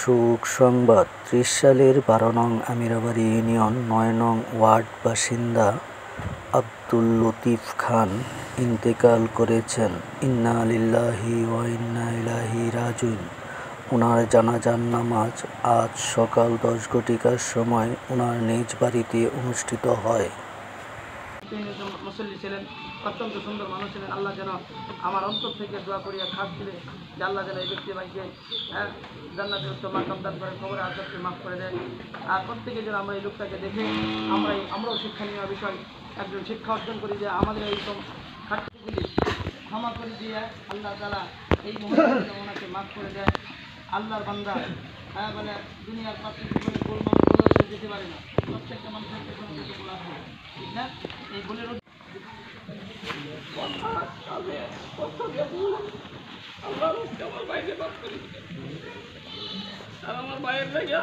শোক সংবাদ ৩০ সালের ১২ নং আমিরাবাড়ি ইউনিয়ন ৯ নং ওয়ার্ড বাসিন্দা আব্দুল লতিফ খান ইন্তেকাল করেছেন। ইন্না লিল্লাহি ওয়া ইন্না ইলাইহি রাজিউন। ওনার জানাজার নামাজ আজ সকাল ১০ ঘটিকার সময় ওনার নিজ বাড়িতে অনুষ্ঠিত হয়। মুসল্লি ছিলেন, অত্যন্ত সুন্দর মানুষ ছিলেন। আল্লাহ যেন আমার অন্তর থেকে দোয়া করিয়া খাস দিলে যে আল্লাহ যেন এই ব্যক্তি ভাইকে জান্নাতের উচ্চ মাকাম দান করে, খবরে আজাবকে মাফ করে দেয়। আর প্রত্যেকে যেন আমরা এই লোকটাকে দেখে আমরাও শিক্ষণীয় বিষয় একজন শিক্ষা অর্জন করি যে আমাদের এইরকম ঘাটতিগুলি ক্ষমা করে দিয়ে আল্লাহ তাআলা এই মুহূর্তে ওনাকে মাফ করে দেয়। আল্লাহর বান্দা মানে দুনিয়ার পাশে গোলমাল যেতে পারে না, প্রত্যেকটা মানুষের কোনো কিছু বলা হয় ঠিক না। এই বলে আর আমার ভাইয়ের জায়গা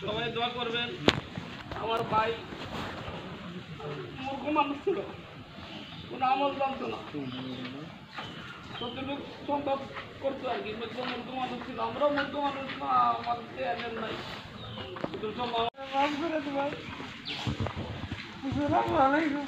সবাই দোয়া করবেন। আমার ভাই মূর্খ মানুষ ছিল, কোনো আমল জানতো না, যতটুকু সম্ভব করতো আর কি। মূর্খ মানুষ ছিল, আমরাও মূর্খ মানুষ না, আমার দেয়ালের নাই মাফ করে দেবেন। আসসালামু আলাইকুম।